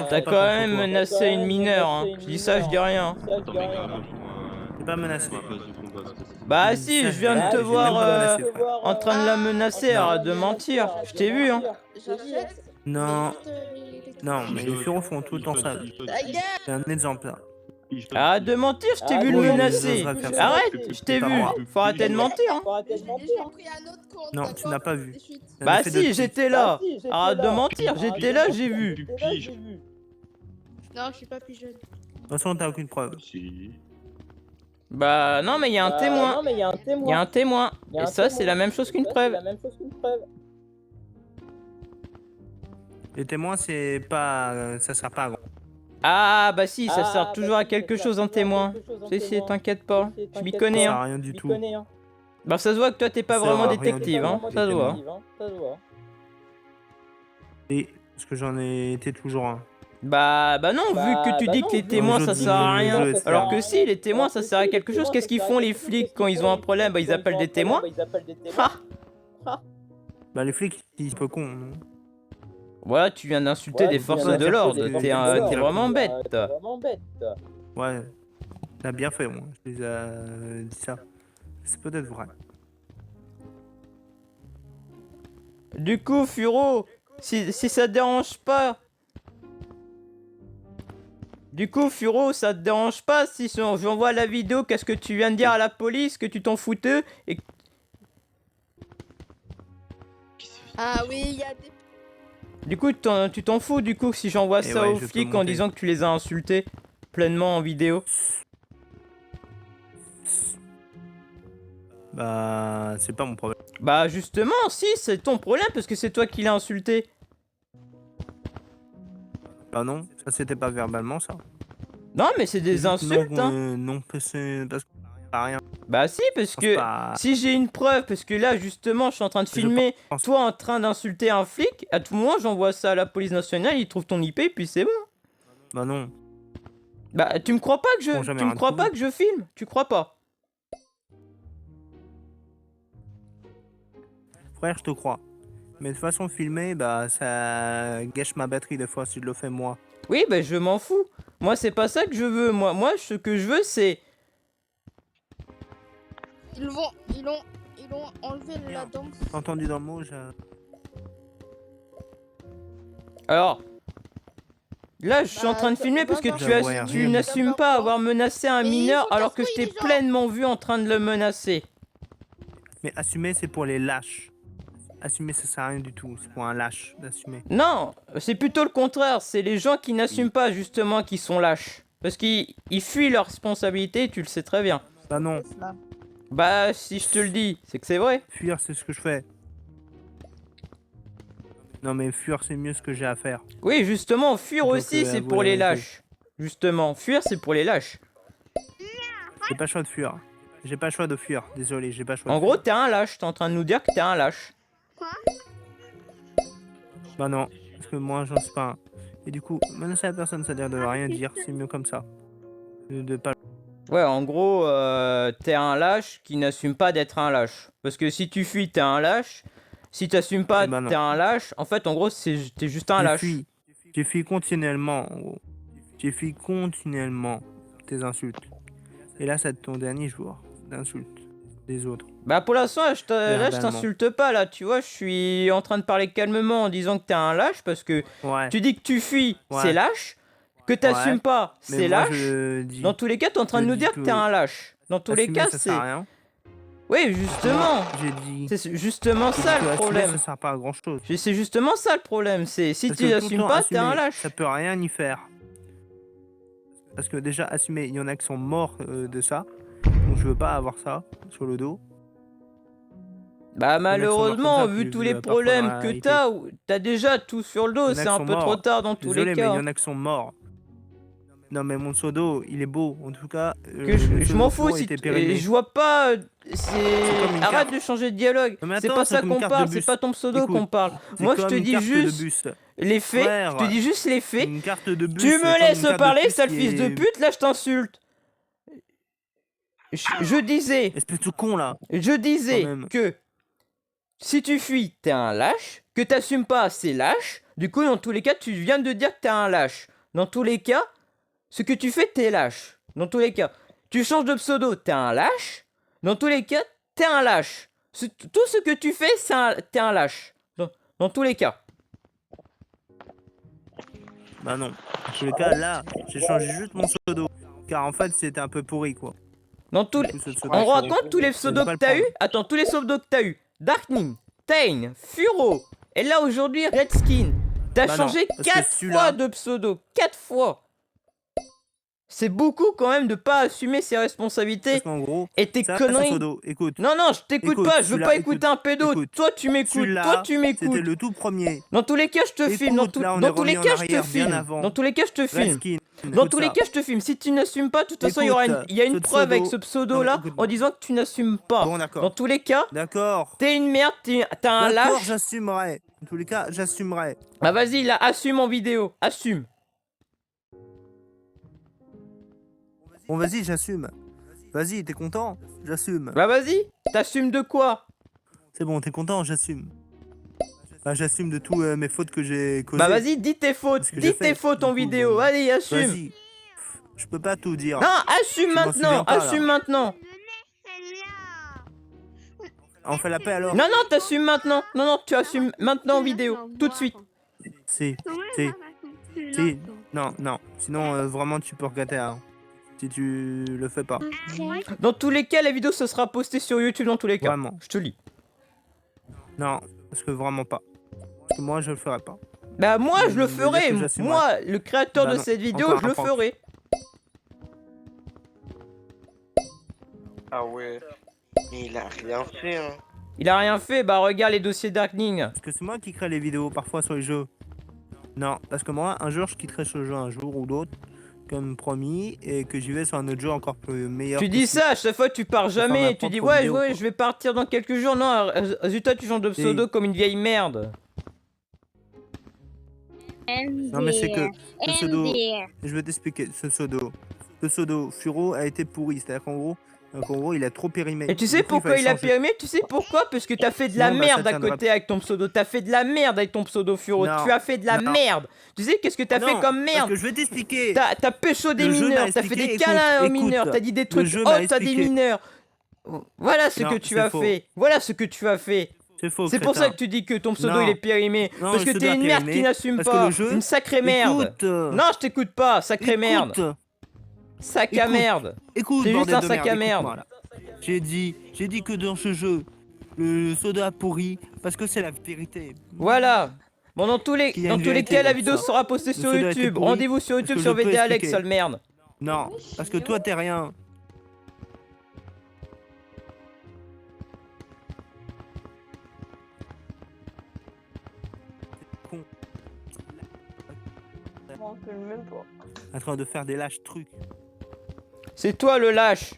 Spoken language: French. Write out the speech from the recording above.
T'as quand même menacé une mineure, hein. Je dis ça, je dis rien. Attends, mais calme-toi. J'ai pas menacé. C'est ma place de combat, c'est pas ça. Bah J'ai dit si, ça, je viens de j'ai te même voir pas menacé, frère. en train de la menacer, arrête de mentir. Je t'ai vu, hein. J'achète. Non, Mais non, mais les fureaux font tout le temps ça. Ta gueule. C'est un exemple là. Arrête de mentir, je t'ai vu le Oui, menacer. j'oserais faire ça. Arrête, je t'ai vu. Faut arrêter de mentir, hein. J'ai pris un autre compte. Non, tu d'accord n'as pas vu. Et je suis- Un Bah effet de si, type. j'étais là. Arrête de mentir, j'étais là, j'ai vu. Tu piges. Non, je suis pas plus jeune. De toute façon, t'as aucune preuve. Si. Bah non, mais il y a un témoin. Il y a un témoin. Et ça, c'est la même chose qu'une preuve. Les témoins, c'est pas. Ça sert pas à grand. Ah bah si, ça sert toujours à quelque chose, un témoin. Si, t'inquiète pas. Je m'y Ça connais, sert hein. à rien du tout. Bah ça se voit que toi, t'es pas Ça vraiment va, rien détective, du hein. tout. Ça se voit. Et parce que j'en ai été toujours un. Bah non, vu que tu dis que les témoins, ça sert à rien. Alors que si, les témoins, ça sert à quelque chose. Qu'est-ce qu'ils font, les flics, quand ils ont un problème? Bah ils appellent des témoins. Ah. Bah, les flics, ils sont un peu cons, non? Voilà, tu viens d'insulter des forces de l'ordre. T'es vraiment bête. Ouais. T'as bien fait, moi. Je les ai dit ça. C'est peut-être vrai. Du coup, Furo, si ça te dérange pas... Du coup, Furo, ça te dérange pas si j'envoie la vidéo, qu'est-ce que tu viens de dire à la police, que tu t'en foutais et... Ah oui, il y a des. Du coup, tu t'en fous, du coup, si j'envoie Et ça ouais, aux je peux flics en monter. disant que tu les as insultés pleinement en vidéo. Bah, c'est pas mon problème. Bah justement, si, c'est ton problème parce que c'est toi qui l'as insulté. Bah non, ça c'était pas verbalement ça. Non, mais c'est des insultes, non, hein. non, c'est parce que pas rien. Bah si, parce Je que pense pas- si j'ai une preuve, parce que là justement je suis en train de filmer pense- toi en train d'insulter un flic, à tout moment j'envoie ça à la police nationale, ils trouvent ton IP puis c'est bon. Bah non. Bah tu me crois pas que Ils vont jamais tu me rien crois pas trouver. que je filme? Tu crois pas? Frère, je te crois. Mais de toute façon, filmer, bah ça gâche ma batterie des fois si je le fais moi. Oui, bah je m'en fous. Moi c'est pas ça que je veux. Moi ce que je veux c'est... Ils ont enlevé la danse. T'as entendu dans le mot, Alors... Là, je suis en train de filmer parce que J'avouerai tu rien. n'assumes pas avoir menacé un Mais ils mineur sont alors que je casse-couilles, t'ai les gens. pleinement vu en train de le menacer. Mais assumer, c'est pour les lâches. Assumer, ça sert à rien du tout. C'est pour un lâche d'assumer. Non, c'est plutôt le contraire. C'est les gens qui n'assument pas justement qui sont lâches. Parce qu'ils fuient leurs responsabilités, tu le sais très bien. Bah non, Bah, si je te le dis, c'est que c'est vrai. fuir, c'est ce que je fais. Non mais fuir, c'est mieux ce que j'ai à faire. Oui, justement, fuir Donc, aussi, c'est avouez pour la les vérité. lâches. Justement, fuir, c'est pour les lâches. J'ai pas le choix de fuir. J'ai pas le choix de fuir. Désolé, j'ai pas le choix. En de gros, fuir. t'es un lâche. T'es en train de nous dire que t'es un lâche. Bah non, parce que moi, j'en suis pas un. Et du coup, menacer la personne, c'est-à-dire de rien dire, c'est mieux comme ça. De pas. Ouais, en gros, t'es un lâche qui n'assume pas d'être un lâche. Parce que si tu fuis, t'es un lâche. Si t'assumes pas, Eh ben non. t'es un lâche. En fait, en gros, t'es juste un lâche. J'ai fui continuellement, en gros. J'ai fui continuellement tes insultes. Et là, c'est ton dernier jour d'insultes des autres. Bah pour l'instant, là, je Verbalement. t'insulte pas, là, tu vois, je suis en train de parler calmement en disant que t'es un lâche, parce que Ouais. tu dis que tu fuis, Ouais. c'est lâche, que t'assumes Ouais. pas, Mais c'est moi, lâche. je dis. Dans tous les cas, t'es en train je de nous dis dire que que t'es un lâche. Dans tous les assumer, cas, ça c'est... sert à rien. Oui, justement, J'ai dit. c'est justement J'ai dit ça que le assumer, problème. ça sert pas à grand chose. C'est justement ça le problème, c'est si Parce tu que tout le n'assumes temps, pas, t'es un assumer, lâche. Ça peut rien y faire. Parce que déjà, assumer, il y en a qui sont morts de ça. Donc je veux pas avoir ça sur le dos. Bah mecs sont morts malheureusement, comme ça, vu puis tous je les veux pas prendre problèmes la que réalité. t'as déjà tout sur le Il y dos, en a c'est qui un sont peu trop morts. tard dans tous Désolé, les mais il cas. y en a qui sont morts. Non, mais mon seau d'eau, il est beau. En tout cas, Que je le seau m'en d'eau fous Furo si était et périmé. je vois pas comme une arrête carte. de changer de dialogue. Non, mais C'est attends, pas c'est ça comme une qu'on carte de parle, c'est bus. pas ton pseudo Écoute, qu'on parle. C'est Moi je comme te une dis carte de juste bus. les faits, Frère, je te dis juste les faits. Une carte de bus. Tu c'est me comme laisses une carte de parler, bus sale qui fils de est- pute, là je t'insulte. Je disais Espèce de con là. que si tu fuis, t'es un lâche, que t'assumes pas, c'est lâche. Du coup, dans tous les cas, tu viens de dire que t'es un lâche. Dans tous les cas, ce que tu fais, t'es lâche. Dans tous les cas, tu changes de pseudo, t'es un lâche. Dans tous les cas, t'es un lâche. Tout ce que tu fais, t'es un lâche. Dans tous les cas. Bah non. En tous les cas, là, j'ai changé juste mon pseudo. Car en fait, c'était un peu pourri, quoi. Dans tous les... Du coup, ce pseudo, On je raconte tous les je vais pseudos pas que le t'as eu. prendre. Attends, tous les pseudos que t'as eu. Darkning, Tain, Furo. Et là, aujourd'hui, Redskin. T'as Bah non, changé parce que 4 celui-là- fois de pseudo. 4 fois. C'est beaucoup quand même de pas assumer ses responsabilités Parce qu'en gros, et tes ça, c'est un conneries. pseudo. Écoute. Non, non, je t'écoute Écoute, pas. Je veux celui-là, pas écouter un pédo. écoute. Toi, tu m'écoutes. Celui-là, Toi, tu c'était m'écoutes. le tout premier. Dans tous les cas, je te filme. Écoute, là, on Dans est tous les revenu en cas, je te arrière bien filme. avant. Dans tous les cas, je te filme. Redskin, Dans écoute tous les ça. cas, je te filme. Si tu n'assumes pas, de toute façon, il Écoute, y a une ce preuve avec pseudo- ce pseudo-là Non, mais écoute-moi. en disant que tu n'assumes pas. Bon, d'accord. Dans tous les cas, D'accord. t'es une merde, t'as un D'accord, lâche. j'assumerai. En tous les cas, j'assumerai. Bah vas-y, là, assume en vidéo. Assume. Bon, vas-y, j'assume. Vas-y, t'es content? J'assume. Bah vas-y. T'assumes de quoi? C'est bon, t'es content? J'assume. Bah, j'assume de tous mes fautes que j'ai causées. Bah vas-y, dis tes fautes. Ce que j'ai Dis tes fait, fautes du en coup, vidéo. bon. Allez, assume. Vas-y. Je peux pas tout dire. Non, assume Je m'en maintenant. souviens pas, là. Assume maintenant. On fait la paix alors? Non, non, t'assumes maintenant. Non, non, tu assumes maintenant en vidéo. Tout de suite. Si. Non, non. Sinon, vraiment, tu peux regretter. Hein. Si tu le fais pas. Dans tous les cas, la vidéo, ce sera postée sur YouTube dans tous les cas. Vraiment. Je te lis. Non, parce que vraiment pas. Parce que moi, je le ferai pas. Bah moi, je le dire ferai. que j'assumerai. Moi, le créateur Bah de non, cette vidéo, encore je un le prank. ferai. Ah ouais. Mais il a rien fait, hein. Il a rien fait, bah regarde les dossiers Darkning. Parce que c'est moi qui crée les vidéos parfois sur les jeux. Non, parce que moi, un jour, je quitterai ce jeu un jour ou l'autre, comme promis, et que j'y vais sur un autre jeu encore plus meilleur. Tu dis ça, à chaque fois tu pars faire jamais. ma Tu dis propre ouais, vidéo, ouais, quoi. je vais partir dans quelques jours. Non, résultat, tu changes de pseudo comme une vieille merde. Non, mais c'est que ce pseudo, je vais t'expliquer, ce pseudo Furo a été pourri. C'est-à-dire qu'en gros, il a trop périmé. Et tu sais Du coup, pourquoi fallait il a changer. périmé? Tu sais pourquoi? Parce que t'as fait de la Sinon, bah, merde ça à tiendra côté avec ton pseudo. T'as fait de la merde avec ton pseudo Furo. Non, Tu as fait de la non. merde. Tu sais qu'est-ce que t'as fait Non, comme Parce merde? que je vais t'expliquer. T'as pécho des Le jeu mineurs, m'a t'as fait des expliqué, câlins aux écoute, mineurs, t'as dit des le trucs jeu m'a hautes à des expliqué. mineurs. Voilà ce Non, que tu c'est as faux. fait. Voilà ce que tu as fait. C'est faux. C'est pour ça crétin. que tu dis que ton pseudo Non. il est périmé. Non, Parce le que pseudo t'es a une merde périmé, qui n'assume parce que pas. le jeu- Une sacrée merde. Écoute, Non, je t'écoute pas, sacrée merde. écoute, Sac à écoute. merde. Écoute, T'es juste bordel un de sac à écoute-moi, merde. là. J'ai dit que dans ce jeu, le soda a pourri parce que c'est la vérité. Voilà. Bon, dans tous les Qu'il y a une cas, vérité la dans vidéo ça. sera postée sur pseudo a été YouTube. pourri Rendez-vous sur parce YouTube que sur je peux VD Alex, expliquer. sale merde. Non, parce que toi t'es rien. Con. En train de faire des lâches trucs. C'est toi le lâche.